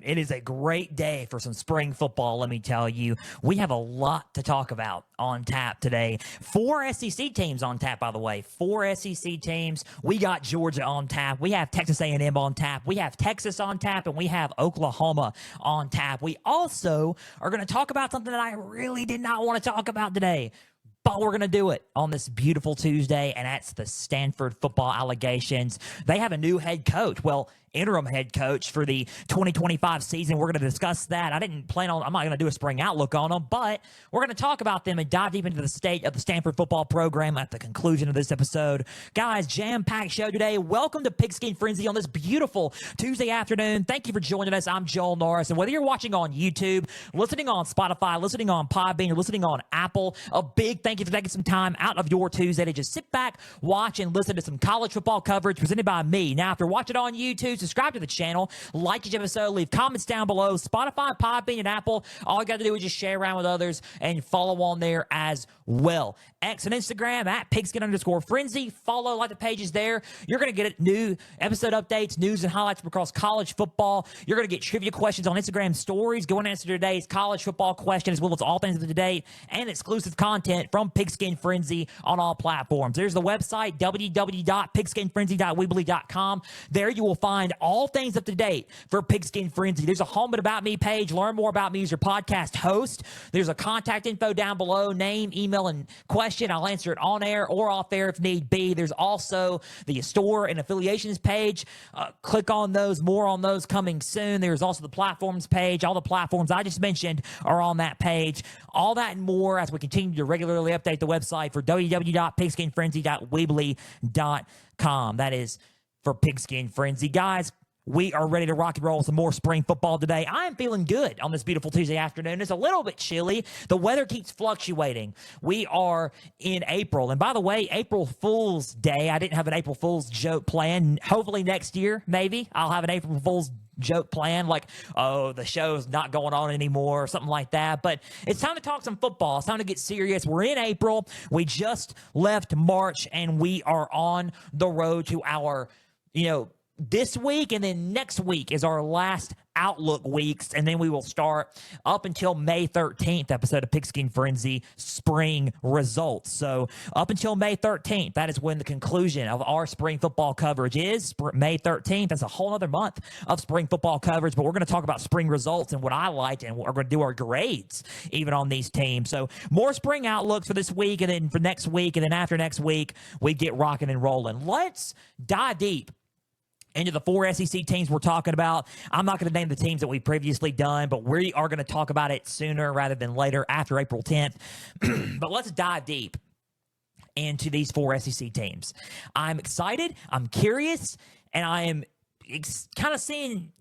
It is a great day for some spring football, let me tell you. We have a lot to talk about on tap today. 4 SEC teams on tap, by the way. 4 SEC teams. We got Georgia on tap. We have Texas A&M on tap. We have Texas on tap, and we have Oklahoma on tap. We also are going to talk about something that I really did not want to talk about today, but we're going to do it on this beautiful Tuesday, and that's the Stanford football allegations. They have a new head coach. Well, interim head coach for the 2025 season. We're going to discuss that. I'm not going to do a spring outlook on them, but we're going to talk about them and dive deep into the state of the Stanford football program at the conclusion of this episode. Guys, jam-packed show today. Welcome to Pigskin Frenzy on this beautiful Tuesday afternoon. Thank you for joining us. I'm Joel Norris, and whether you're watching on YouTube, listening on Spotify, listening on Podbean, or listening on Apple, a big thank you for taking some time out of your Tuesday to just sit back, watch, and listen to some college football coverage presented by me. Now, if you're watching on YouTube, subscribe to the channel, like each episode, leave comments down below. Spotify, Podbean, and Apple, all you got to do is just share around with others and follow on there as well. X and Instagram at Pigskin_Frenzy. Follow, like the pages there. You're going to get new episode updates, news, and highlights from across college football. You're going to get trivia questions on Instagram stories. Go and answer today's college football question, as well as all things of the day and exclusive content from Pigskin Frenzy on all platforms. There's the website, www.pigskinfrenzy.weebly.com. There you will find all things up to date for Pigskin Frenzy. There's a home and about me page. Learn more about me as your podcast host. There's a contact info down below, name, email, and question. I'll answer it on air or off air if need be. There's also the store and affiliations page. Click on those. More on those coming soon. There's also the platforms page. All the platforms I just mentioned are on that page. All that and more as we continue to regularly update the website for www.pigskinfrenzy.weebly.com. That is for Pigskin Frenzy. Guys, we are ready to rock and roll with some more spring football today. I am feeling good on this beautiful Tuesday afternoon. It's a little bit chilly. The weather keeps fluctuating. We are in April. And by the way, April Fool's Day, I didn't have an April Fool's joke planned. Hopefully next year, maybe, I'll have an April Fool's joke plan, like, oh, the show's not going on anymore or something like that. But it's time to talk some football. It's time to get serious. We're in April. We just left March, and we are on the road to our, this week, and then next week is our last Outlook weeks, and then we will start up until May 13th episode of Pigskin Frenzy spring results. So up until May 13th, that is when the conclusion of our spring football coverage is. May 13th, that's a whole other month of spring football coverage, but we're going to talk about spring results and what I liked, and we're going to do our grades even on these teams. So more spring outlooks for this week, and then for next week, and then after next week, we get rocking and rolling. Let's dive deep into the 4 SEC teams we're talking about. I'm not going to name the teams that we've previously done, but we are going to talk about it sooner rather than later, after April 10th. But let's dive deep into these 4 SEC teams. I'm excited, I'm curious, and I am kind of seeing,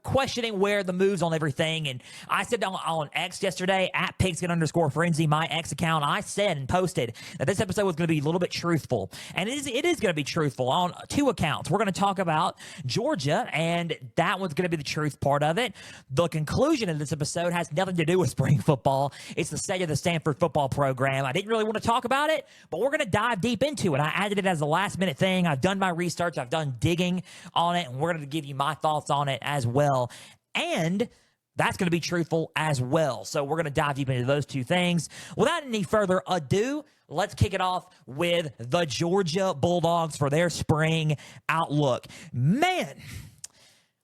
questioning where the moves on everything. And I said on X yesterday, at Pigskin_Frenzy, my X account, I said and posted that this episode was going to be a little bit truthful. And it is going to be truthful on 2 accounts. We're going to talk about Georgia, and that one's going to be the truth part of it. The conclusion of this episode has nothing to do with spring football. It's the state of the Stanford football program. I didn't really want to talk about it, but we're going to dive deep into it. I added it as a last-minute thing. I've done my research. I've done digging on it, and we're going to give you my thoughts on it as well. And that's going to be truthful as well. So we're going to dive deep into those 2 things. Without any further ado, let's kick it off with the Georgia Bulldogs for their spring outlook. Man,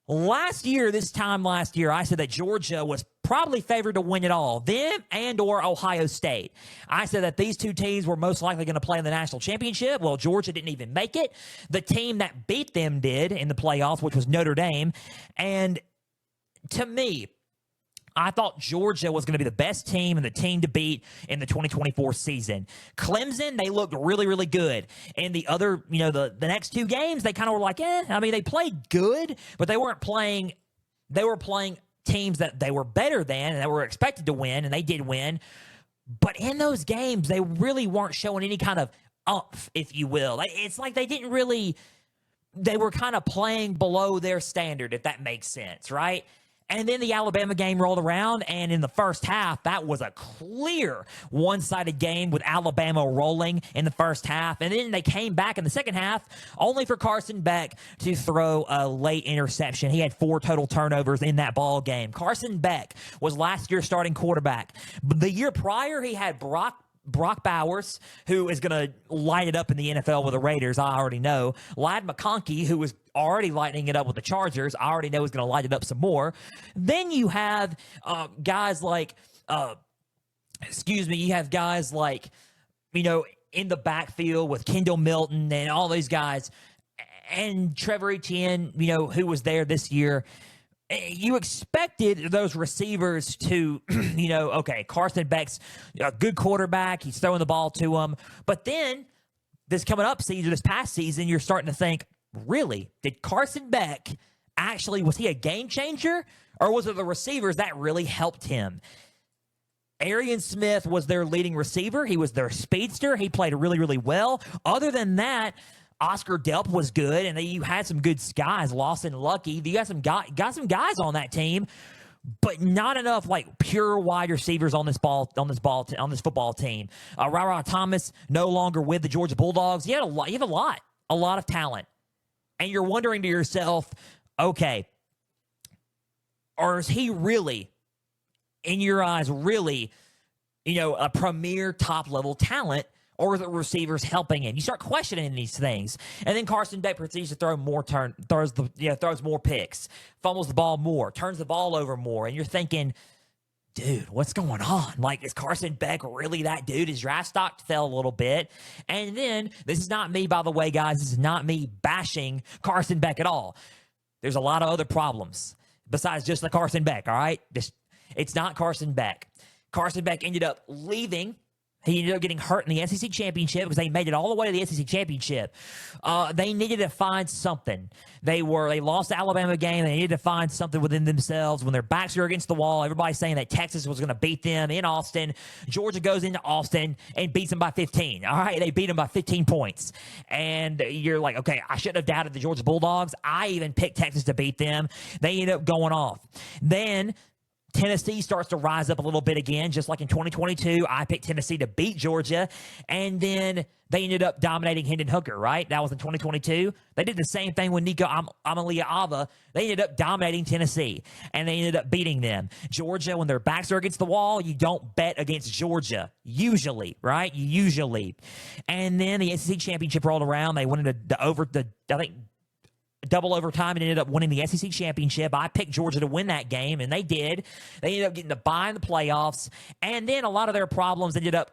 this time last year, I said that Georgia was probably favored to win it all, them and or Ohio State. I said that these 2 teams were most likely going to play in the national championship. Well, Georgia didn't even make it. The team that beat them did in the playoffs, which was Notre Dame. And to me, I thought Georgia was going to be the best team and the team to beat in the 2024 season. Clemson, they looked really, really good. And the other, the next 2 games, they kind of were like, they played good, but they were playing teams that they were better than and that were expected to win, and they did win. But in those games, they really weren't showing any kind of umph, if you will. It's like they were kind of playing below their standard, if that makes sense, right? And then the Alabama game rolled around, and in the first half, that was a clear one-sided game with Alabama rolling in the first half. And then they came back in the second half, only for Carson Beck to throw a late interception. He had 4 total turnovers in that ball game. Carson Beck was last year's starting quarterback. But the year prior, he had Brock Bowers, who is going to light it up in the NFL with the Raiders, I already know. Ladd McConkey, who was already lighting it up with the Chargers, I already know is going to light it up some more. Then you have guys like, you have guys like, in the backfield with Kendall Milton and all these guys, and Trevor Etienne, who was there this year. You expected those receivers to, okay, Carson Beck's a good quarterback. He's throwing the ball to him. But then this past season, you're starting to think, really, did Carson Beck was he a game changer? Or was it the receivers that really helped him? Arian Smith was their leading receiver. He was their speedster. He played really, really well. Other than that, Oscar Delp was good, and you had some good guys. Lawson Lucky, you got some guys on that team, but not enough like pure wide receivers on this football team. Ra Thomas no longer with the Georgia Bulldogs. You have a lot of talent, and you're wondering to yourself, okay, or is he really, in your eyes, really, a premier top level talent? Or are the receivers helping him? You start questioning these things. And then Carson Beck proceeds to throw throws more picks, fumbles the ball more, turns the ball over more. And you're thinking, dude, what's going on? Like, is Carson Beck really that dude? His draft stock fell a little bit. And then, this is not me, by the way, guys. This is not me bashing Carson Beck at all. There's a lot of other problems besides just the Carson Beck, all right? It's not Carson Beck. Carson Beck ended up leaving. He ended up getting hurt in the SEC championship because they made it all the way to the SEC championship. They needed to find something. They lost the Alabama game. They needed to find something within themselves. When their backs were against the wall, everybody's saying that Texas was going to beat them in Austin. Georgia goes into Austin and beats them by 15. All right, they beat them by 15 points. And you're like, okay, I shouldn't have doubted the Georgia Bulldogs. I even picked Texas to beat them. They ended up going off. Then Tennessee starts to rise up a little bit again, just like in 2022. I picked Tennessee to beat Georgia, and then they ended up dominating Hendon Hooker, right? That was in 2022. They did the same thing with Nico Amalia-Ava. They ended up dominating Tennessee, and they ended up beating them. Georgia, when their backs are against the wall, you don't bet against Georgia, usually, right? Usually. And then the SEC championship rolled around. They went into double overtime and ended up winning the SEC championship. I picked Georgia to win that game, and they did. They ended up getting to bye in the playoffs, and then a lot of their problems ended up,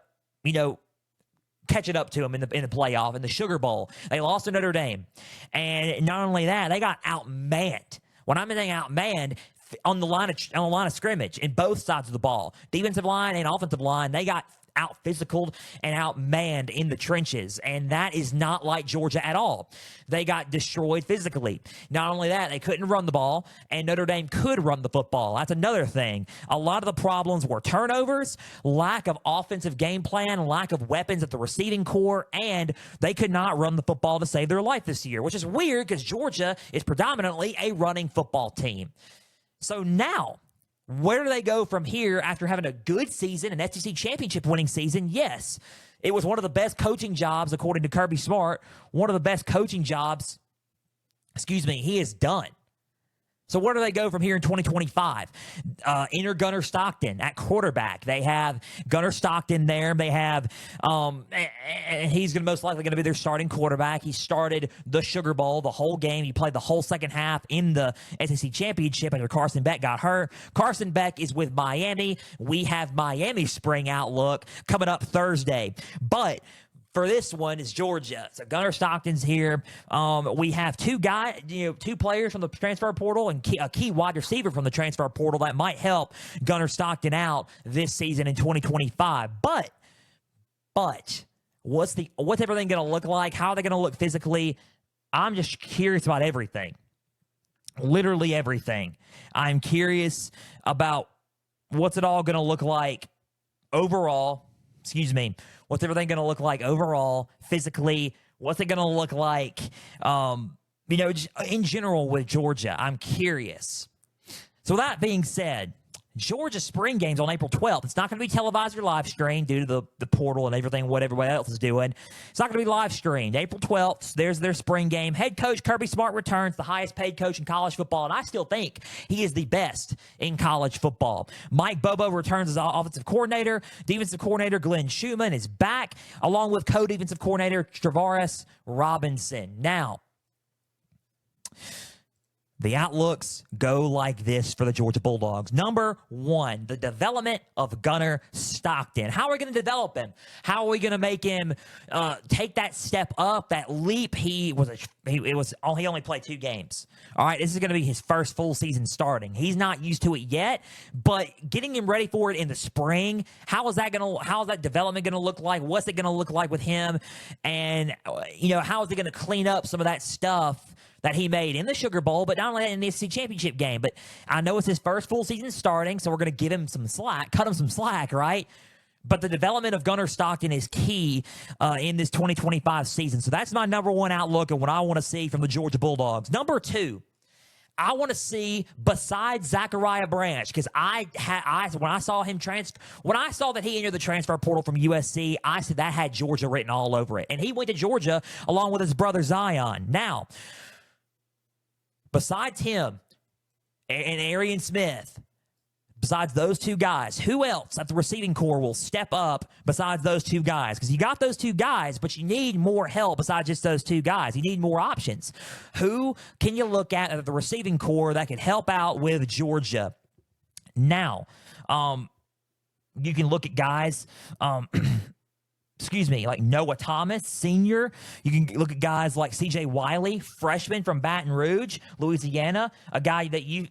catching up to them in the playoff, in the Sugar Bowl. They lost to Notre Dame, and not only that, they got outmanned. When I'm saying outmanned, on the line of scrimmage, in both sides of the ball, defensive line and offensive line, they got out-physicaled and outmanned in the trenches, and that is not like Georgia at all. They got destroyed physically. Not only that, they couldn't run the ball, and Notre Dame could run the football. That's another thing. A lot of the problems were turnovers, lack of offensive game plan, lack of weapons at the receiving core, and they could not run the football to save their life this year, which is weird because Georgia is predominantly a running football team. So now, where do they go from here after having a good season, an SEC championship winning season? Yes, it was one of the best coaching jobs, according to Kirby Smart, one of the best coaching jobs, he has done. So where do they go from here in 2025? Enter Gunnar Stockton at quarterback. They have Gunnar Stockton there. They have, and he's most likely going to be their starting quarterback. He started the Sugar Bowl, the whole game. He played the whole second half in the SEC championship after Carson Beck got hurt. Carson Beck is with Miami. We have Miami spring outlook coming up Thursday. But for this one is Georgia. So Gunnar Stockton's here. We have two players from the transfer portal and a key wide receiver from the transfer portal that might help Gunnar Stockton out this season in 2025. But what's everything going to look like? How are they going to look physically? I'm just curious about everything. Literally everything. I'm curious about what's it all going to look like overall. What's everything going to look like overall, physically? What's it going to look like, just in general with Georgia? I'm curious. So that being said, Georgia spring games on April 12th. It's not going to be televised or live streamed due to the portal and everything, what everybody else is doing. It's not going to be live streamed. April 12th, there's their spring game. Head coach Kirby Smart returns, the highest paid coach in college football, and I still think he is the best in college football. Mike Bobo returns as offensive coordinator. Defensive coordinator Glenn Schumann is back, along with co-defensive coordinator Travaris Robinson. Now, the outlooks go like this for the Georgia Bulldogs. Number one, the development of Gunnar Stockton. How are we going to develop him? How are we going to make him take that step up, that leap? He only played 2 games. All right, this is going to be his first full season starting. He's not used to it yet, but getting him ready for it in the spring. How is that development going to look like? What's it going to look like with him? And how is he going to clean up some of that stuff that he made in the Sugar Bowl, but not only in the SEC Championship game? But I know it's his first full season starting, so we're going to give him some slack, cut him some slack, right? But the development of Gunnar Stockton is key in this 2025 season. So that's my number one outlook and what I want to see from the Georgia Bulldogs. Number two, I want to see, besides Zachariah Branch, because when I saw that he entered the transfer portal from USC, I said that had Georgia written all over it. And he went to Georgia along with his brother Zion. Now, besides him and Arian Smith, besides those 2 guys, who else at the receiving core will step up besides those 2 guys? Because you got those 2 guys, but you need more help besides just those 2 guys. You need more options. Who can you look at the receiving core that can help out with Georgia? Now, you can look at guys like Noah Thomas, senior. You can look at guys like C.J. Wiley, freshman from Baton Rouge, Louisiana, a guy that you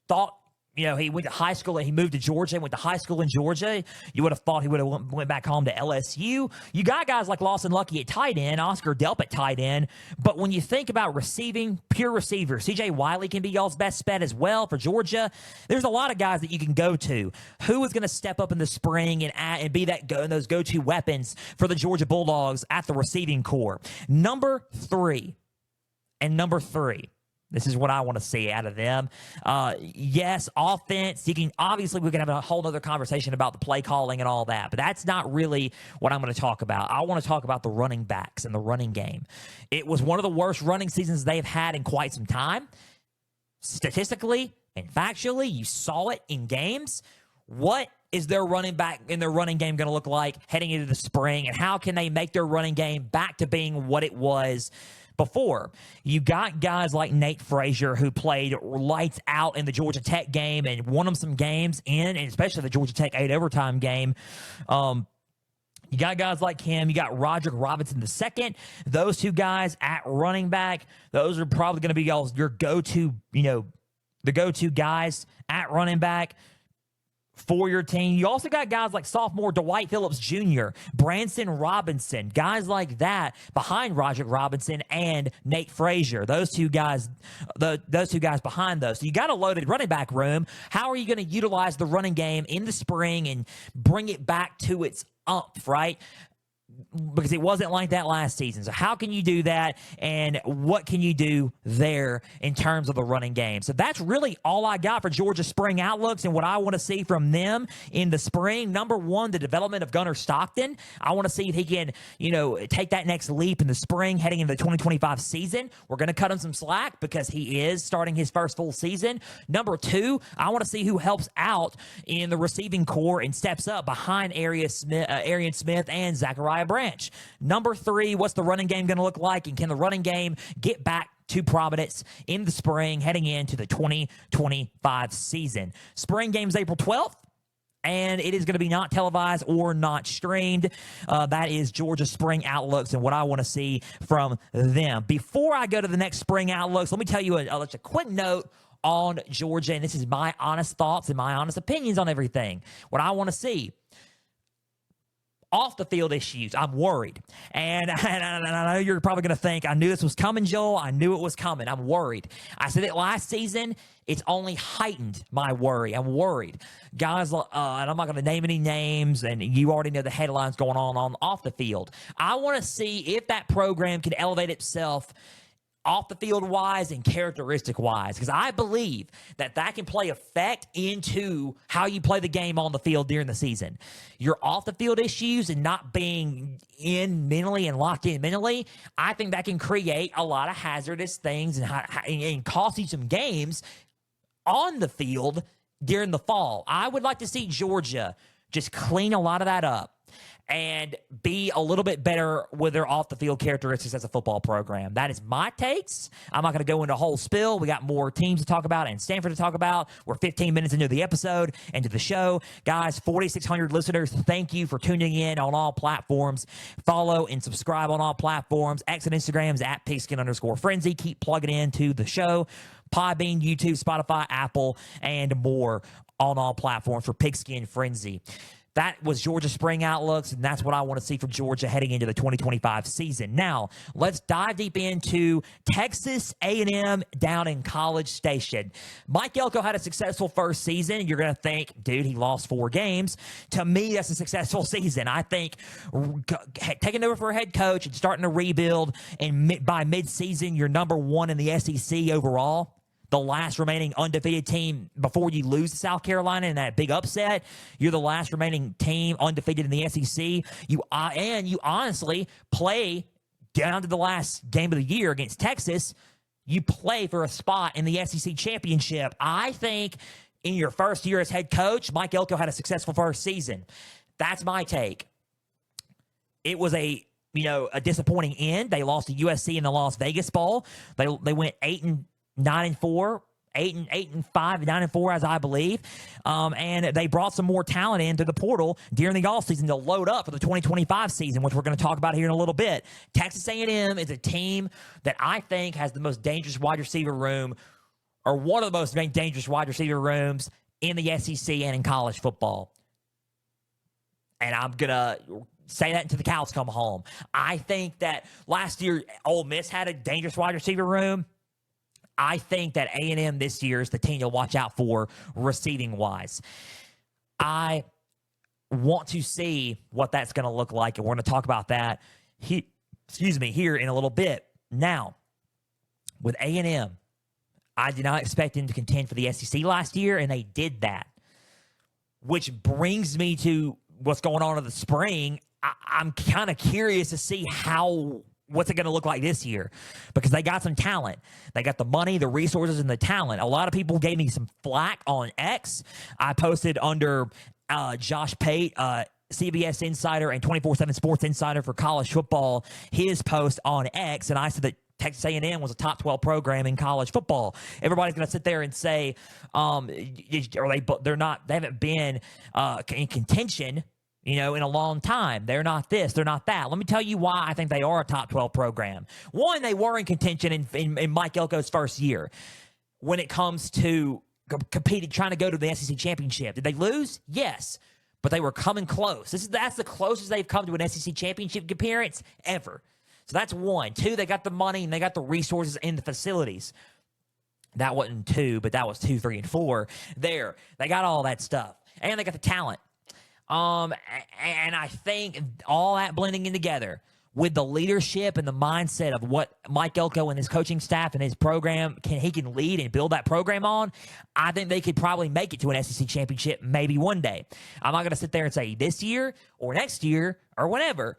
thought, he went to high school and he moved to Georgia, went to high school in Georgia. You would have thought he would have went back home to LSU. You got guys like Lawson Lucky at tight end, Oscar Delp at tight end. But when you think about receiving, pure receiver, C.J. Wiley can be y'all's best bet as well for Georgia. There's a lot of guys that you can go to. Who is going to step up in the spring and be those go-to weapons for the Georgia Bulldogs at the receiving core? Number three. This is what I want to see out of them. Yes, offense. We can have a whole other conversation about the play calling and all that, but that's not really what I'm going to talk about. I want to talk about the running backs and the running game. It was one of the worst running seasons they've had in quite some time. Statistically and factually, you saw it in games. What is their running back in their running game going to look like heading into the spring, and how can they make their running game back to being what it was before? You got guys like Nate Frazier, who played lights out in the Georgia Tech game and won them some games and especially the Georgia Tech 8 overtime game. You got guys like him. You got Roderick Robinson II. Those 2 guys at running back, those are probably going to be your go-to, the go-to guys at running back for your team. You also got guys like sophomore Dwight Phillips Jr., Branson Robinson, guys like that behind Roderick Robinson and Nate Frazier. Those 2 guys behind those. So you got a loaded running back room. How are you going to utilize the running game in the spring and bring it back to its umph, right? Because it wasn't like that last season. So how can you do that, and what can you do there in terms of the running game? So that's really all I got for Georgia spring outlooks and what I want to see from them in the spring. Number one, the development of Gunnar Stockton. I want to see if he can, take that next leap in the spring heading into the 2025 season. We're going to cut him some slack because he is starting his first full season. Number two, I want to see who helps out in the receiving core and steps up behind Arian Smith and Zachariah Branch. Number three, what's the running game going to look like, and can the running game get back to Providence in the spring heading into the 2025 season? Spring game's April 12th. And it is going to be not televised or not streamed. That is Georgia spring outlooks and what I want to see from them. Before I go to the next spring outlooks, let me tell you a quick note on Georgia. And this is my honest thoughts and my honest opinions on everything. What I want to see. Off the field issues, I'm worried. And I know you're probably going to think, I knew this was coming, Joel. I knew it was coming. I'm worried. I said it last season. It's only heightened my worry. I'm worried. Guys, and I'm not going to name any names, and you already know the headlines going on off the field. I want to see if that program can elevate itself off the field wise and characteristic wise, because I believe that can play effect into how you play the game on the field during the season. Your off the field issues and not being in mentally and locked in mentally, I think that can create a lot of hazardous things and cost you some games on the field during the fall. I would like to see Georgia just clean a lot of that up and be a little bit better with their off-the-field characteristics as a football program. That is my takes. I'm not going to go into a whole spill. We got more teams to talk about and Stanford to talk about. We're 15 minutes into the episode, into the show. Guys, 4,600 listeners, thank you for tuning in on all platforms. Follow and subscribe on all platforms. X and Instagrams at Pigskin_Frenzy. Keep plugging into the show. Podbean, YouTube, Spotify, Apple, and more on all platforms for Pigskin Frenzy. That was Georgia spring outlooks, and that's what I want to see from Georgia heading into the 2025 season. Now, let's dive deep into Texas A&M down in College Station. Mike Elko had a successful first season. You're going to think, dude, he lost 4 games. To me, that's a successful season. I think taking over for a head coach and starting to rebuild, and by midseason, you're number 1 in the SEC overall. The last remaining undefeated team before you lose to South Carolina in that big upset. You're the last remaining team undefeated in the SEC. You honestly play down to the last game of the year against Texas. You play for a spot in the SEC championship. I think in your first year as head coach, Mike Elko had a successful first season. That's my take. It was a disappointing end. They lost to USC in the Las Vegas Bowl. They went 8-9-4, 8-5, 9-4, as I believe. And they brought some more talent into the portal during the offseason to load up for the 2025 season, which we're going to talk about here in a little bit. Texas A&M is a team that I think has the most dangerous wide receiver room, or one of the most dangerous wide receiver rooms in the SEC and in college football. And I'm going to say that until the cows come home. I think that last year, Ole Miss had a dangerous wide receiver room. I think that A&M this year is the team to watch out for receiving-wise. I want to see what that's going to look like, and we're going to talk about that here in a little bit. Now, with A&M, I did not expect them to contend for the SEC last year, and they did that, which brings me to what's going on in the spring. I'm kind of curious to see what's it going to look like this year, because they got some talent. They got the money, the resources, and the talent. A lot of people gave me some flack on X. I posted under Josh Pate, CBS Insider and 24/7 Sports Insider for college football, his post on X, and I said that Texas A&M was a top 12 program in college football. Everybody's going to sit there and say, they haven't been in contention, in a long time. They're not this, they're not that. Let me tell you why I think they are a top 12 program. One, they were in contention in Mike Elko's first year when it comes to competing, trying to go to the SEC championship. Did they lose? Yes, but they were coming close. That's the closest they've come to an SEC championship appearance ever. So that's one. Two, they got the money and they got the resources and the facilities. That wasn't 2, but that was 2, 3, and 4. There, they got all that stuff, and they got the talent. And I think all that blending in together with the leadership and the mindset of what Mike Elko and his coaching staff and his program he can lead and build that program on, I think they could probably make it to an SEC championship maybe one day. I'm not going to sit there and say this year or next year or whenever.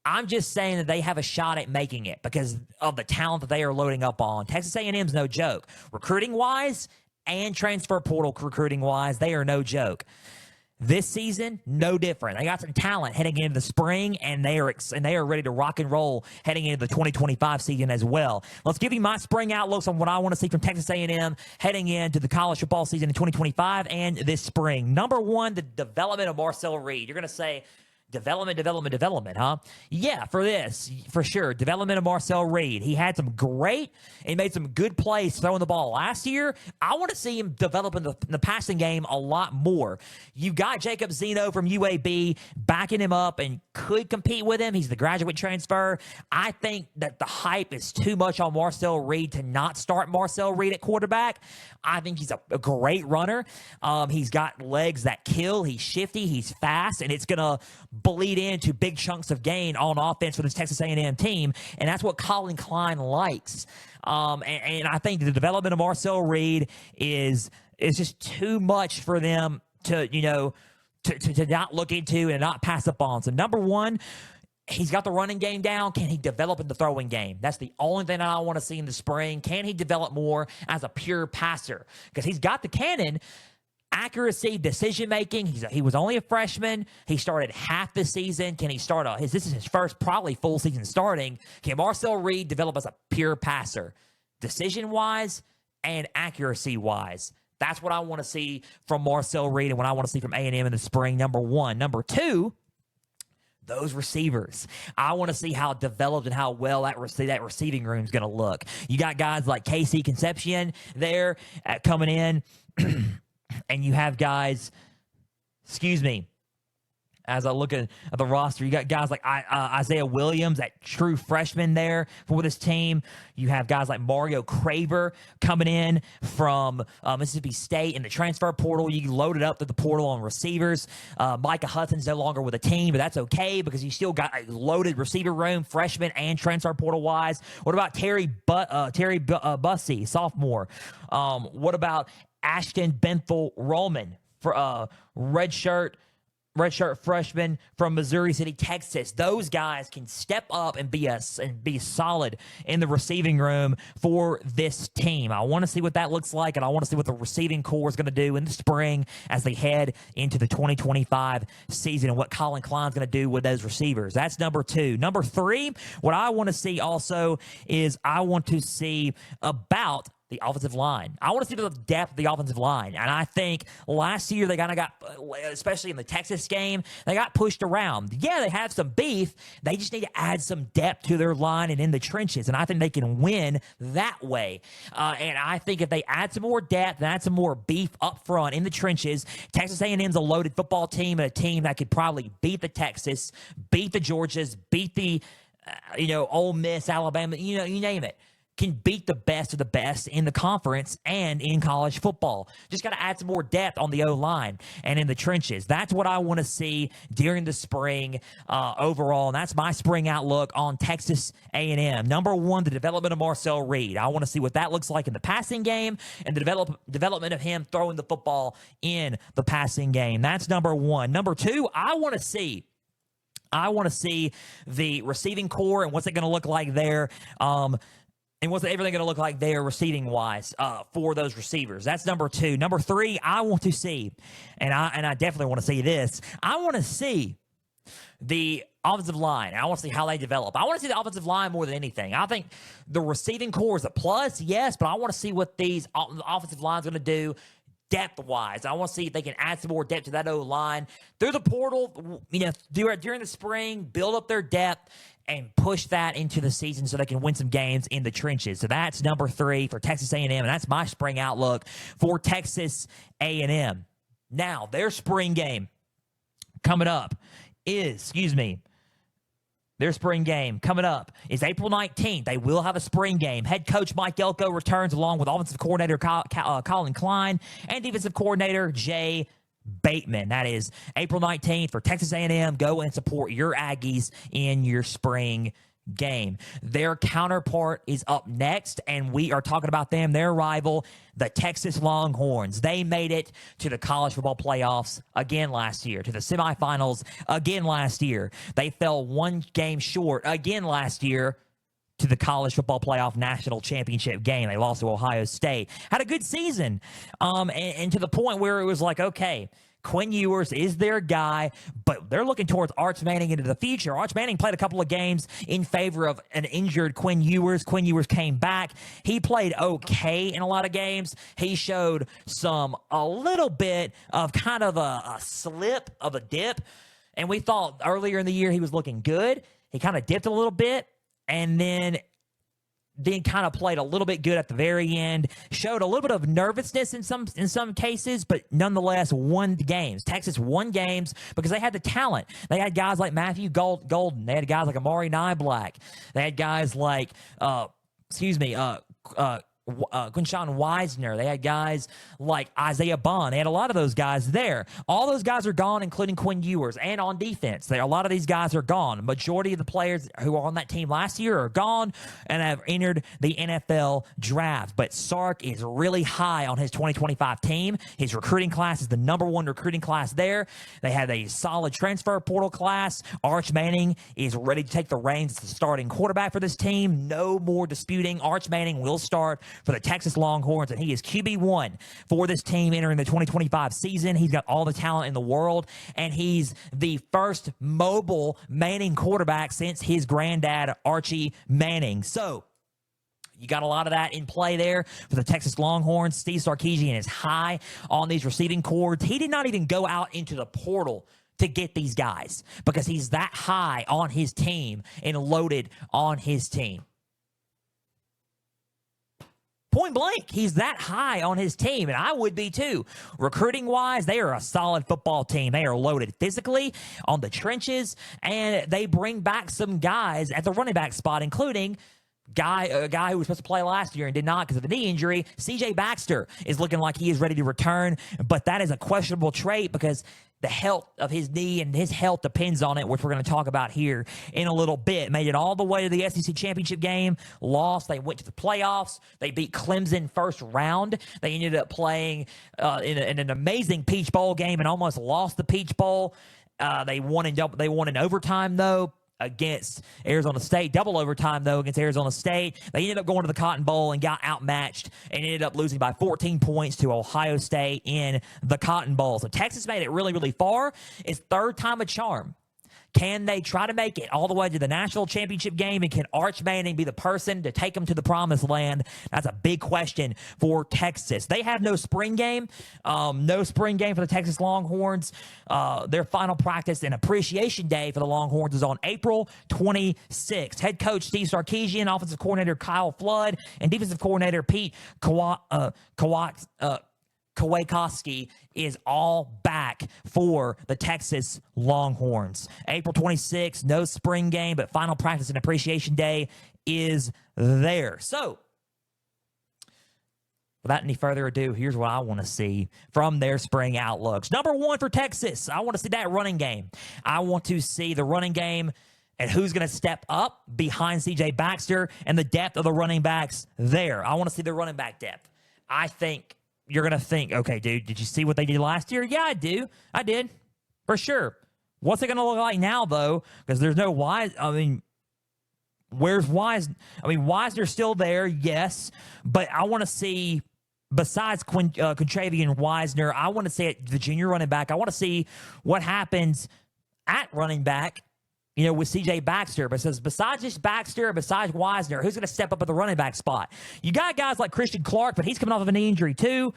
I'm just saying that they have a shot at making it because of the talent that they are loading up on. Texas A&M's no joke. Recruiting-wise and transfer portal recruiting-wise, they are no joke. This season, no different. They got some talent heading into the spring, and they are ready to rock and roll heading into the 2025 season as well. Let's give you my spring outlooks on what I want to see from Texas A&M heading into the college football season in 2025 and this spring. Number one, the development of Marcel Reed. You're going to say, development, huh? Yeah, for sure. Development of Marcel Reed. He had some great and made some good plays throwing the ball last year. I want to see him develop in the passing game a lot more. You got Jacob Zeno from UAB backing him up and could compete with him. He's the graduate transfer. I think that the hype is too much on Marcel Reed to not start Marcel Reed at quarterback. I think he's a great runner. He's got legs that kill. He's shifty. He's fast, and it's going to bleed into big chunks of gain on offense for this Texas A&M team, and that's what Colin Klein likes. And I think the development of Marcel Reed is just too much for them to not look into and not pass up on. So number one, he's got the running game down. Can he develop in the throwing game? That's the only thing that I want to see in the spring. Can he develop more as a pure passer? Because he's got the cannon. Accuracy, decision-making. He was only a freshman. He started half the season. Can he start this is his first probably full season starting. Can Marcel Reed develop as a pure passer? Decision-wise and accuracy-wise. That's what I want to see from Marcel Reed and what I want to see from A&M in the spring, number one. Number two, those receivers. I want to see how developed and how well that receiving room is going to look. You got guys like Casey Concepcion there coming in. And you have guys, as I look at the roster, you got guys like Isaiah Williams, that true freshman there for this team. You have guys like Mario Craver coming in from Mississippi State in the transfer portal. You loaded up to the portal on receivers. Micah Hudson's no longer with the team, but that's okay because you still got a loaded receiver room, freshman and transfer portal wise. What about Terry Bussey, sophomore? What about Ashton Benthel-Roman for redshirt freshman from Missouri City, Texas? Those guys can step up and be solid in the receiving room for this team. I want to see what that looks like, and I want to see what the receiving core is going to do in the spring as they head into the 2025 season and what Colin Klein's going to do with those receivers. That's number two. Number three, what I want to see also is I want to see about the offensive line. I want to see the depth of the offensive line. And I think last year they kind of got, especially in the Texas game, they got pushed around. Yeah, they have some beef. They just need to add some depth to their line and in the trenches. And I think they can win that way. And I think if they add some more depth and add some more beef up front in the trenches, Texas A&M's a loaded football team and a team that could probably beat the Texas, beat the Georgias, beat the, Ole Miss, Alabama, you name it. Can beat the best of the best in the conference and in college football. Just got to add some more depth on the O-line and in the trenches. That's what I want to see during the spring overall, and that's my spring outlook on Texas A&M. Number one, the development of Marcel Reed. I want to see what that looks like in the passing game and the development of him throwing the football in the passing game. That's number one. Number two, I want to see the receiving core and what's it going to look like there. And what's everything going to look like there receiving-wise for those receivers? That's number two. Number three, I want to see, and I definitely want to see this, I want to see the offensive line. I want to see how they develop. I want to see the offensive line more than anything. I think the receiving core is a plus, yes, but I want to see what these offensive lines are going to do depth-wise. I want to see if they can add some more depth to that O-line through the portal, during the spring, build up their depth, and push that into the season so they can win some games in the trenches. So that's number three for Texas A&M, and that's my spring outlook for Texas A&M. Now, their spring game coming up is, their spring game coming up is April 19th. They will have a spring game. Head coach Mike Elko returns along with offensive coordinator Colin Klein and defensive coordinator Jay Bateman. That is April 19th for Texas A&M. Go and support your Aggies in your spring game. Their counterpart is up next, and we are talking about them, their rival, the Texas Longhorns. They made it to the college football playoffs again last year, to the semifinals again last year. They fell one game short again last year to the college football playoff national championship game. They lost to Ohio State. Had a good season, and to the point where it was like, okay, Quinn Ewers is their guy, but they're looking towards Arch Manning into the future. Arch Manning played a couple of games in favor of an injured Quinn Ewers. Quinn Ewers came back. He played okay in a lot of games. He showed a little bit of kind of a slip of a dip, and we thought earlier in the year he was looking good. He kind of dipped a little bit, and then kind of played a little bit good at the very end, showed a little bit of nervousness in some cases, but nonetheless won the games. Texas won games because they had the talent. They had guys like Matthew Golden. They had guys like Amari Niblack. They had guys like, Quinshawn Wisner. They had guys like Isaiah Bond. They had a lot of those guys there. All those guys are gone, including Quinn Ewers. And on defense, a lot of these guys are gone. Majority of the players who were on that team last year are gone and have entered the NFL draft. But Sark is really high on his 2025 team. His recruiting class is the number one recruiting class there. They had a solid transfer portal class. Arch Manning is ready to take the reins as the starting quarterback for this team. No more disputing. Arch Manning will start for the Texas Longhorns, and he is QB1 for this team entering the 2025 season. He's got all the talent in the world, and he's the first mobile Manning quarterback since his granddad, Archie Manning. So you got a lot of that in play there for the Texas Longhorns. Steve Sarkisian is high on these receiving cords. He did not even go out into the portal to get these guys because he's that high on his team and loaded on his team. Point blank, he's that high on his team, and I would be too. Recruiting-wise, they are a solid football team. They are loaded physically on the trenches, and they bring back some guys at the running back spot, including a guy who was supposed to play last year and did not because of a knee injury. C.J. Baxter is looking like he is ready to return, but that is a questionable trait because the health of his knee and his health depends on it, which we're going to talk about here in a little bit. Made it all the way to the SEC championship game, lost. They went to the playoffs. They beat Clemson first round. They ended up playing in an amazing Peach Bowl game and almost lost the Peach Bowl. They won in overtime, though, against Arizona State. Double overtime, though, against Arizona State. They ended up going to the Cotton Bowl and got outmatched and ended up losing by 14 points to Ohio State in the Cotton Bowl. So Texas made it really, really far. It's third time a charm. Can they try to make it all the way to the national championship game, and can Arch Manning be the person to take them to the promised land? That's a big question for Texas. They have no spring game. No spring game for the Texas Longhorns. Their final practice and appreciation day for the Longhorns is on April 26th. Head coach Steve Sarkisian, offensive coordinator Kyle Flood, and defensive coordinator Pete Kwiatkowski is all back for the Texas Longhorns. April 26th, no spring game, but final practice and appreciation day is there. So, without any further ado, here's what I want to see from their spring outlooks. Number one for Texas, I want to see that running game. I want to see the running game and who's going to step up behind C.J. Baxter and the depth of the running backs there. I want to see the running back depth. I think you're going to think, okay, dude, did you see what they did last year? Yeah, I do. I did, for sure. What's it going to look like now, though? Because there's no Wise. I mean, where's Wise? I mean, Wisner's still there, yes. But I want to see, besides Contravian Wisner, I want to see the junior running back. I want to see what happens at running back, with C.J. Baxter. But says besides just Baxter, besides Wisner, who's going to step up at the running back spot? You got guys like Christian Clark, but he's coming off of an knee injury too.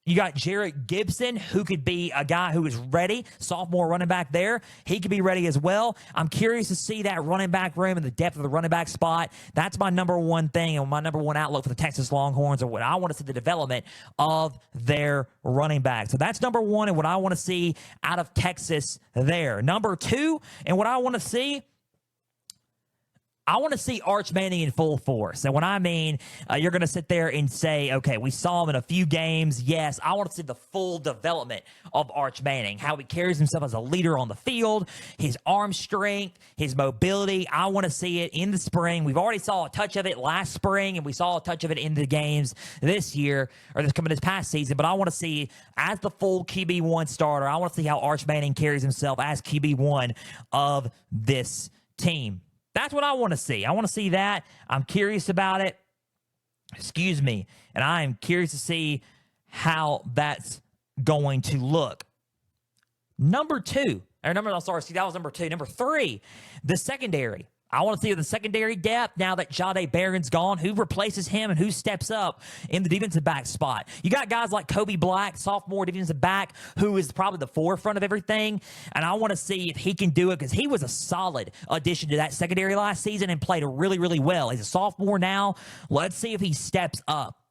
You got Jarrett Gibson, who could be a guy who is ready, sophomore running back there. He could be ready as well. I'm curious to see that running back room and the depth of the running back spot. That's my number one thing and my number one outlook for the Texas Longhorns, and what I want to see the development of their running back. So that's number one and what I want to see out of Texas there. Number two, and what I want to see, I want to see Arch Manning in full force. And what I mean, you're going to sit there and say, okay, we saw him in a few games. Yes, I want to see the full development of Arch Manning, how he carries himself as a leader on the field, his arm strength, his mobility. I want to see it in the spring. We've already saw a touch of it last spring, and we saw a touch of it in the games this year, or this past season. But I want to see, as the full QB1 starter, I want to see how Arch Manning carries himself as QB1 of this team. That's what I want to see. I want to see that. I'm curious about it. And I am curious to see how that's going to look. Number two. That was number two. Number three, the secondary. I want to see the secondary depth now that Jahdae Barron's gone. Who replaces him and who steps up in the defensive back spot? You got guys like Kobe Black, sophomore defensive back, who is probably the forefront of everything. And I want to see if he can do it because he was a solid addition to that secondary last season and played really, really well. He's a sophomore now. Let's see if he steps up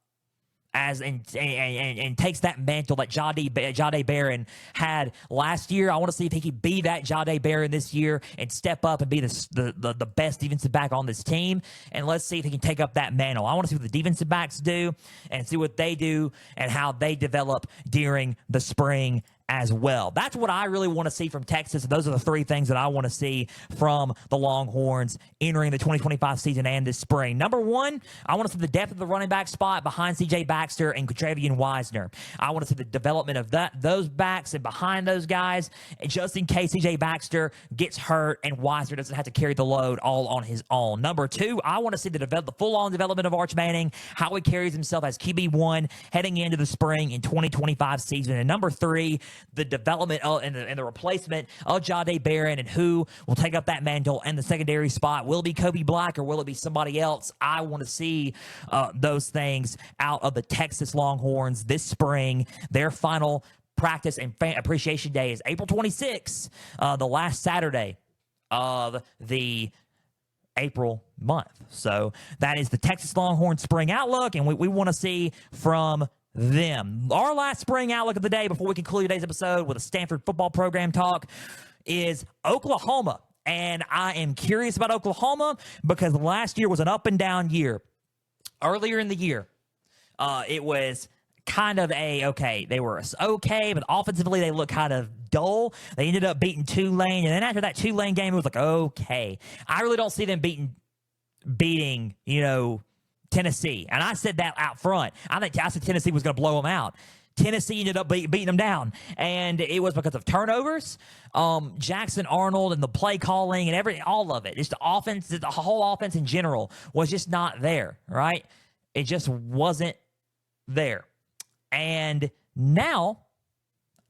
and takes that mantle that Jahdae Barron had last year. I want to see if he can be that Jahdae Barron this year and step up and be the best defensive back on this team. And let's see if he can take up that mantle. I want to see what the defensive backs do and see what they do and how they develop during the spring as well. That's what I really want to see from Texas. And those are the three things that I want to see from the Longhorns entering the 2025 season and this spring. Number one, I want to see the depth of the running back spot behind C.J. Baxter and Travian Wisner. I want to see the development of those backs and behind those guys, just in case C.J. Baxter gets hurt and Wisner doesn't have to carry the load all on his own. Number two, I want to see the full-on development of Arch Manning, how he carries himself as QB1 heading into the spring in 2025 season. And number three, the development and the replacement of Jahdae Barron and who will take up that mantle and the secondary spot. Will it be Kobe Black or will it be somebody else? I want to see those things out of the Texas Longhorns this spring. Their final practice and fan appreciation day is April 26th, the last Saturday of the April month. So that is the Texas Longhorn spring outlook, and we want to see from them. Our last spring outlook of the day before we conclude today's episode with a Stanford football program talk is Oklahoma. And I am curious about Oklahoma because last year was an up and down year. Earlier in the year, it was kind of they were okay, but offensively they looked kind of dull. They ended up beating Tulane, and then after that Tulane game, it was like, okay. I really don't see them beating, Tennessee. And I said that out front. I said Tennessee was going to blow them out. Tennessee ended up beating them down, and it was because of turnovers, Jackson Arnold and the play calling and all of it. Just the offense, the whole offense in general was just not there, right? It just wasn't there. And now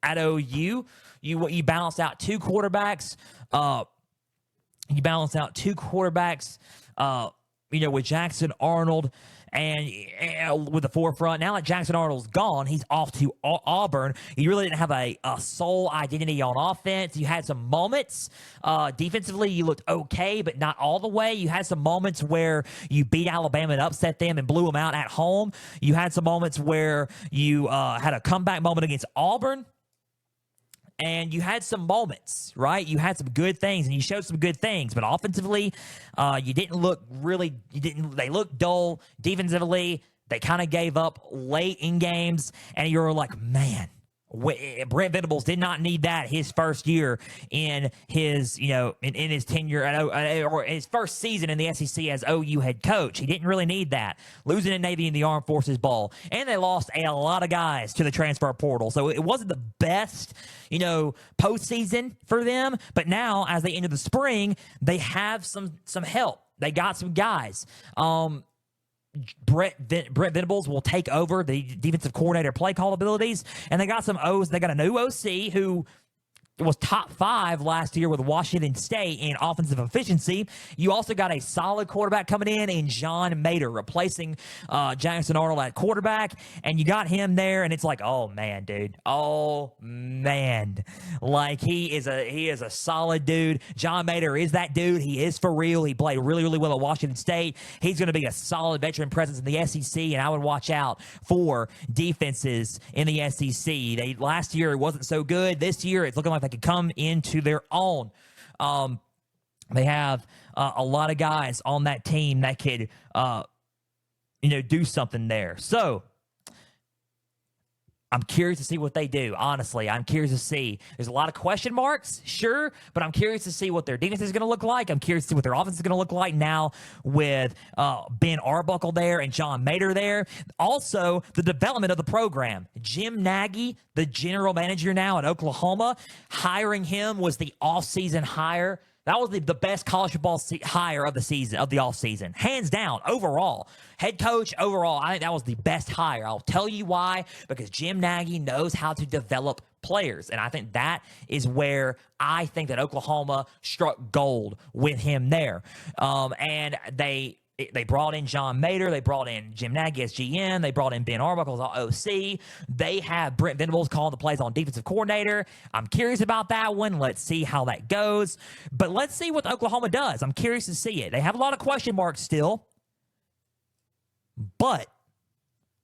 at OU, you balance out two quarterbacks. With Jackson Arnold and with the forefront. Now that Jackson Arnold's gone, he's off to Auburn. You really didn't have a sole identity on offense. You had some moments. Defensively, you looked okay, but not all the way. You had some moments where you beat Alabama and upset them and blew them out at home. You had some moments where you had a comeback moment against Auburn. And you had some moments, right? You had some good things, and you showed some good things. But offensively, you didn't look really – they looked dull. Defensively, they kind of gave up late in games. And you were like, man, Brent Venables did not need that his first year in his, in his tenure or his first season in the SEC as OU head coach. He didn't really need that. Losing at Navy in the Armed Forces Bowl. And they lost a lot of guys to the transfer portal. So it wasn't the best, postseason for them. But now, as they enter the spring, they have some help. They got some guys. Brent Venables will take over the defensive coordinator play call abilities, and they got some O's. They got a new OC who was top 5 last year with Washington State in offensive efficiency. You also got a solid quarterback coming in John Mater, replacing Jackson Arnold at quarterback, and you got him there, and it's like, oh man, dude, oh man, like he is a solid dude. John Mater is that dude. He is for real. He played really, really well at Washington State. He's going to be a solid veteran presence in the SEC, and I would watch out for defenses in the SEC. Last year it wasn't so good. This year it's looking like they could come into their own. They have a lot of guys on that team that could, do something there. So I'm curious to see what they do. Honestly, I'm curious to see. There's a lot of question marks, sure, but I'm curious to see what their defense is going to look like. I'm curious to see what their offense is going to look like now with Ben Arbuckle there and John Mater there. Also, the development of the program. Jim Nagy, the general manager now at Oklahoma, hiring him was the offseason hire. That was the best college football hire of the season, of the offseason. Hands down, overall. Head coach, overall, I think that was the best hire. I'll tell you why. Because Jim Nagy knows how to develop players. And I think that is where I think that Oklahoma struck gold with him there. And they brought in John Mater. They brought in Jim Nagy as GM. They brought in Ben Arbuckle as OC. They have Brent Venables calling the plays on defensive coordinator. I'm curious about that one. Let's see how that goes. But let's see what Oklahoma does. I'm curious to see it. They have a lot of question marks still. But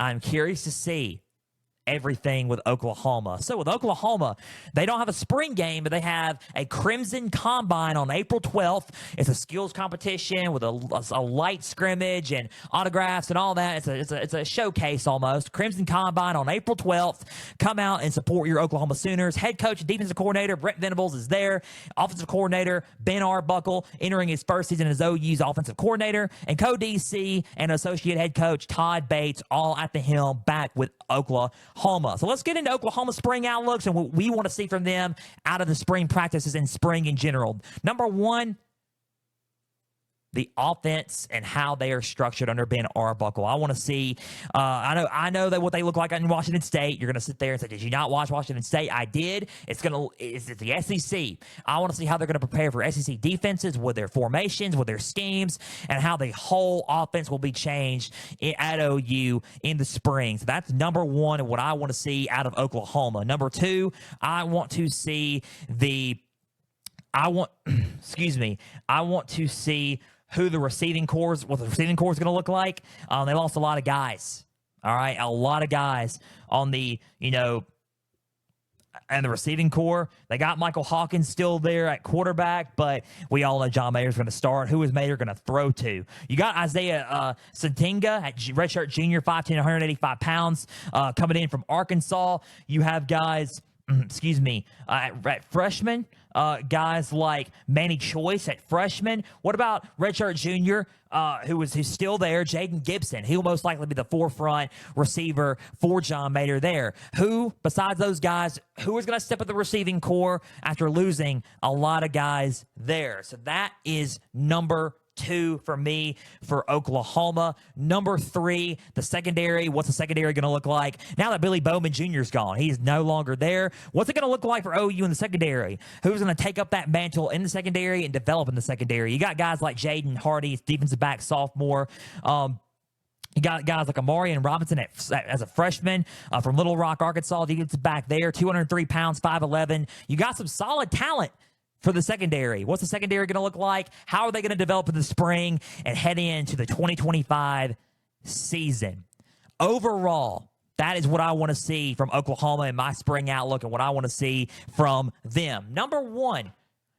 I'm curious to see everything with Oklahoma. So with Oklahoma, they don't have a spring game, but they have a Crimson Combine on April 12th. It's a skills competition with a light scrimmage and autographs and all that. It's a showcase almost. Crimson Combine on April 12th. Come out and support your Oklahoma Sooners. Head coach and defensive coordinator Brent Venables is there. Offensive coordinator Ben Arbuckle entering his first season as OU's offensive coordinator, and co-DC and associate head coach Todd Bates all at the helm back with Oklahoma. So let's get into Oklahoma spring outlooks and what we want to see from them out of the spring practices and spring in general. Number one, the offense and how they are structured under Ben Arbuckle. I want to see. I know that what they look like in Washington State. You're going to sit there and say, "Did you not watch Washington State?" I did. It's the SEC. I want to see how they're going to prepare for SEC defenses with their formations, with their schemes, and how the whole offense will be changed at OU in the spring. So that's number one of what I want to see out of Oklahoma. Number two, I want to see who the receiving corps, what the receiving corps is going to look like. They lost a lot of guys. All right, a lot of guys on the, and the receiving corps. They got Michael Hawkins still there at quarterback, but we all know John Mayer's going to start. Who is Mayer going to throw to? You got Isaiah Santinga at redshirt junior, 5'10", 185 pounds, coming in from Arkansas. You have guys, at freshman, guys like Manny Choice at freshman. What about redshirt junior, who's still there, Jaden Gibson? He'll most likely be the forefront receiver for John Mayer there. Who, besides those guys, who is going to step up the receiving corps after losing a lot of guys there? So that is number two for me for Oklahoma. Number three, the secondary. What's the secondary going to look like now that Billy Bowman Jr. is gone? He's no longer there. What's it going to look like for OU in the secondary? Who's going to take up that mantle in the secondary and develop in the secondary? You got guys like Jaden Hardy, defensive back, sophomore. You got guys like Amarian Robinson as a freshman from Little Rock, Arkansas. Defensive back there, 203 pounds, 5'11". You got some solid talent for the secondary. What's the secondary going to look like? How are they going to develop in the spring and head into the 2025 season? Overall, that is what I want to see from Oklahoma in my spring outlook and what I want to see from them. Number one,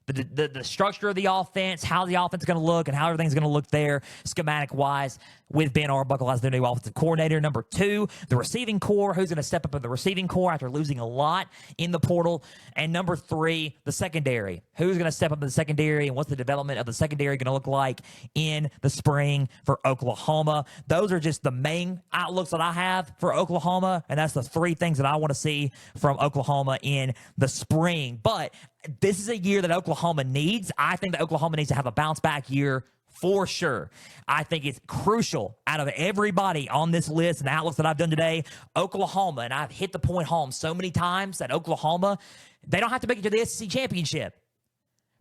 the structure of the offense, how the offense is going to look and how everything's going to look there schematic-wise with Ben Arbuckle as their new offensive coordinator. Number two, the receiving corps. Who's going to step up in the receiving corps after losing a lot in the portal? And number three, the secondary. Who's going to step up in the secondary and what's the development of the secondary going to look like in the spring for Oklahoma? Those are just the main outlooks that I have for Oklahoma, and that's the three things that I want to see from Oklahoma in the spring. But this is a year that Oklahoma needs. I think that Oklahoma needs to have a bounce-back year for sure. I think it's crucial out of everybody on this list and the outlooks that I've done today, Oklahoma, and I've hit the point home so many times that Oklahoma, they don't have to make it to the SEC championship,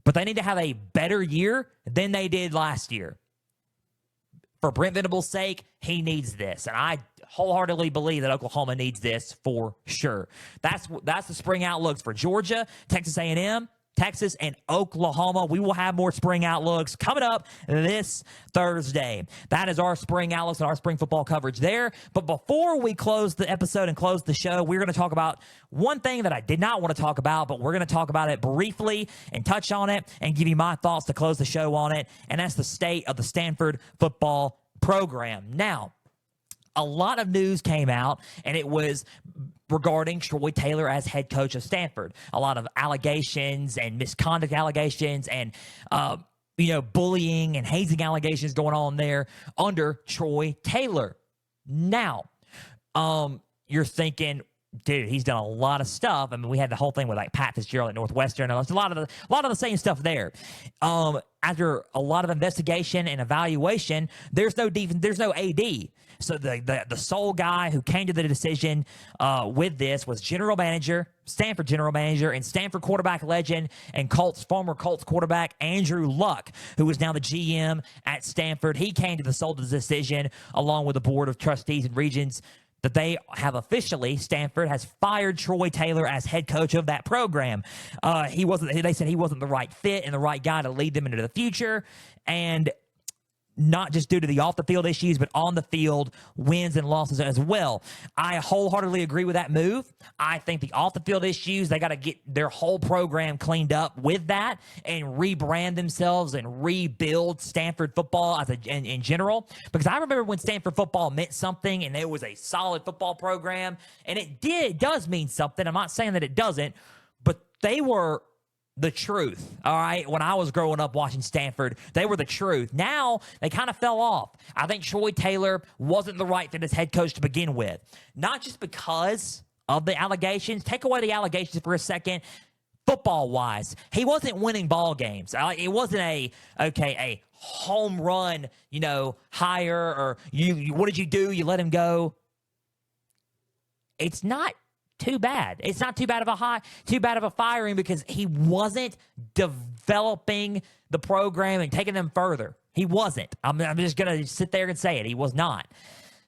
but they need to have a better year than they did last year. For Brent Venables' sake, he needs this, and I wholeheartedly believe that Oklahoma needs this for sure. That's the spring outlooks for Georgia, Texas A&M, Texas, and Oklahoma. We will have more spring outlooks coming up this Thursday. That is our spring outlooks and our spring football coverage there. But before we close the episode and close the show, we're going to talk about one thing that I did not want to talk about, but we're going to talk about it briefly and touch on it and give you my thoughts to close the show on it, and that's the state of the Stanford football program. Now, a lot of news came out, and it was regarding Troy Taylor as head coach of Stanford. A lot of allegations and misconduct allegations and, bullying and hazing allegations going on there under Troy Taylor. Now, you're thinking, dude, he's done a lot of stuff. I mean, we had the whole thing with like Pat Fitzgerald at Northwestern. There's a lot of the same stuff there. After a lot of investigation and evaluation, there's no AD. So the sole guy who came to the decision with this was Stanford general manager, and Stanford quarterback legend and former Colts quarterback Andrew Luck, who is now the GM at Stanford. He came to the sole decision along with the board of trustees and regents that they have officially, Stanford has fired Troy Taylor as head coach of that program. They said he wasn't the right fit and the right guy to lead them into the future. And not just due to the off-the-field issues, but on the field wins and losses as well. I wholeheartedly agree with that move. I think the off-the-field issues, they got to get their whole program cleaned up with that and rebrand themselves and rebuild Stanford football in general. Because I remember when Stanford football meant something and it was a solid football program, and it does mean something. I'm not saying that it doesn't, but they were the truth, all right? When I was growing up watching Stanford, they were the truth. Now, they kind of fell off. I think Troy Taylor wasn't the right fit as head coach to begin with. Not just because of the allegations. Take away the allegations for a second. Football-wise, he wasn't winning ball games. It wasn't a home run, hire, or what did you do? You let him go. It's not too bad. It's not too bad of a firing because he wasn't developing the program and taking them further. He wasn't. I'm just going to sit there and say it. He was not.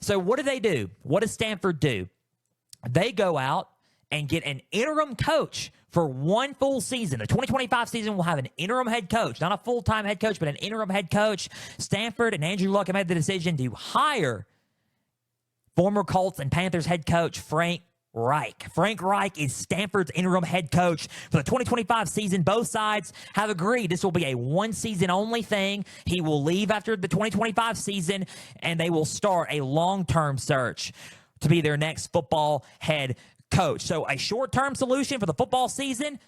So what do they do? What does Stanford do? They go out and get an interim coach for one full season. The 2025 season will have an interim head coach, not a full-time head coach, but an interim head coach. Stanford and Andrew Luck have made the decision to hire former Colts and Panthers head coach Frank Reich. Frank Reich is Stanford's interim head coach for the 2025 season. Both sides have agreed this will be a one-season only thing. He will leave after the 2025 season, and they will start a long-term search to be their next football head coach. So a short-term solution for the football season,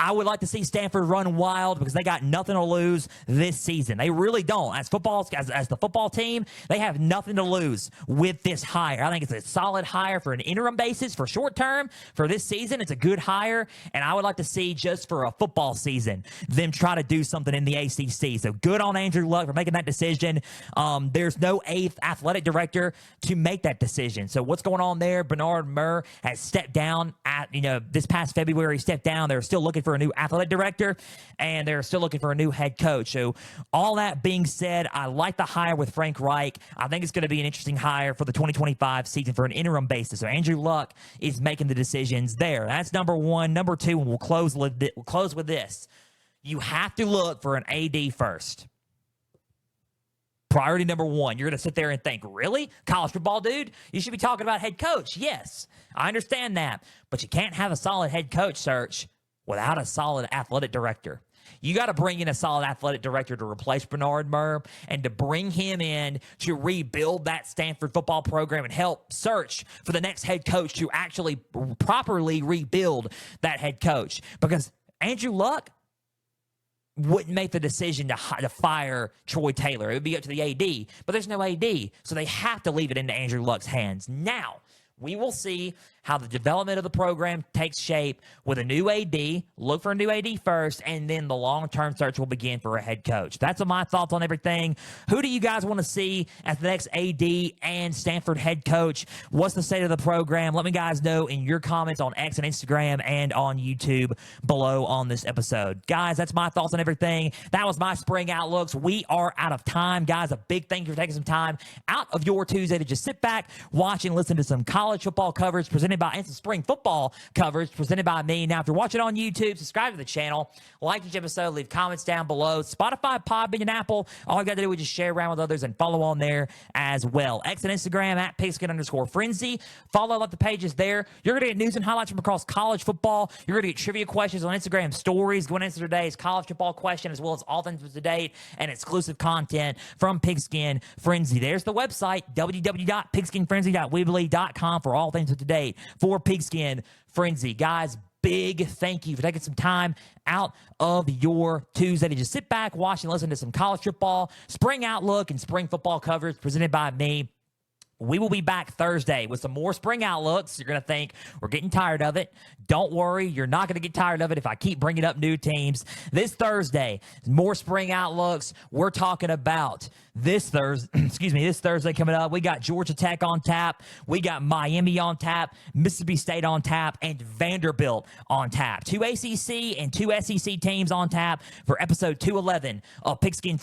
I would like to see Stanford run wild because they got nothing to lose this season. They really don't. As the football team, they have nothing to lose with this hire. I think it's a solid hire for an interim basis for short term. For this season, it's a good hire, and I would like to see just for a football season them try to do something in the ACC. So good on Andrew Luck for making that decision. There's no eighth athletic director to make that decision. So what's going on there? Bernard Murr has stepped down this past February. He stepped down. They're still looking for a new athletic director, and they're still looking for a new head coach. So all that being said, I like the hire with Frank Reich. I think it's going to be an interesting hire for the 2025 season for an interim basis. So Andrew Luck is making the decisions there. That's number one. Number two, and we'll close with this. You have to look for an AD first. Priority number one. You're going to sit there and think, really? College football, dude? You should be talking about head coach. Yes, I understand that. But you can't have a solid head coach search without a solid athletic director. You got to bring in a solid athletic director to replace Bernard Murr and to bring him in to rebuild that Stanford football program and help search for the next head coach to actually properly rebuild that head coach. Because Andrew Luck wouldn't make the decision to fire Troy Taylor. It would be up to the AD, but there's no AD, so they have to leave it into Andrew Luck's hands. Now, we will see how the development of the program takes shape with a new AD. Look for a new AD first, and then the long-term search will begin for a head coach. That's my thoughts on everything. Who do you guys want to see as the next AD and Stanford head coach? What's the state of the program? Let me guys know in your comments on X and Instagram and on YouTube below on this episode. Guys, that's my thoughts on everything. That was my spring outlooks. We are out of time. Guys, a big thank you for taking some time out of your Tuesday to just sit back, watch, and listen to some college football coverage presented by and some spring football coverage presented by me. Now, if you're watching on YouTube, subscribe to the channel, like each episode, leave comments down below. Spotify, Podbean, and Apple. All you got to do is just share around with others and follow on there as well. X and Instagram at Pigskin_Frenzy. Follow up the pages there. You're going to get news and highlights from across college football. You're going to get trivia questions on Instagram stories. Going to answer today's college football question as well as all things up to date and exclusive content from Pigskin Frenzy. There's the website, www.pigskinfrenzy.weebly.com for all things up to date for Pigskin Frenzy. Guys, big thank you for taking some time out of your Tuesday to just sit back, watch, and listen to some college football, spring outlook, and spring football coverage presented by me. We will be back Thursday with some more spring outlooks. You're going to think we're getting tired of it. Don't worry. You're not going to get tired of it if I keep bringing up new teams. This Thursday, more spring outlooks. We're talking about this Thursday coming up. We got Georgia Tech on tap. We got Miami on tap, Mississippi State on tap, and Vanderbilt on tap. 2 ACC and 2 SEC teams on tap for episode 211 of Pigskin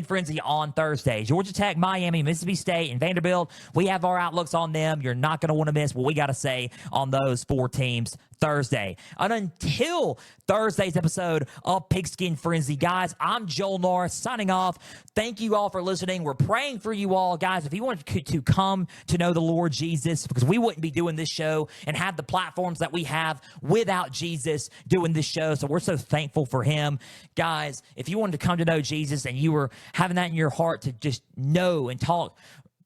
Frenzy on Thursday. Georgia Tech, Miami, Mississippi State, and Vanderbilt. We have our outlooks on them. You're not going to want to miss what we got to say on those 4 teams Thursday. And until Thursday's episode of Pigskin Frenzy, guys, I'm Joel Norris signing off. Thank you all for listening. We're praying for you all. Guys, if you want to come to know the Lord Jesus, because we wouldn't be doing this show and have the platforms that we have without Jesus doing this show. So we're so thankful for him. Guys, if you wanted to come to know Jesus and you were having that in your heart to just know and talk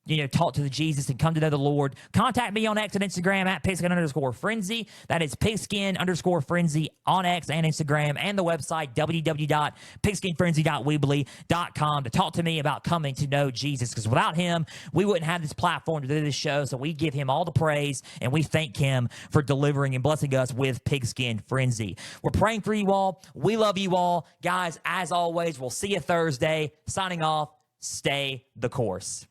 to the Jesus and come to know the Lord, contact me on X and Instagram at Pigskin_Frenzy. That is Pigskin_Frenzy on X and Instagram, and the website www.pigskinfrenzy.weebly.com to talk to me about coming to know Jesus, because without him, we wouldn't have this platform to do this show. So we give him all the praise and we thank him for delivering and blessing us with Pigskin Frenzy. We're praying for you all. We love you all. Guys, as always, we'll see you Thursday. Signing off, stay the course.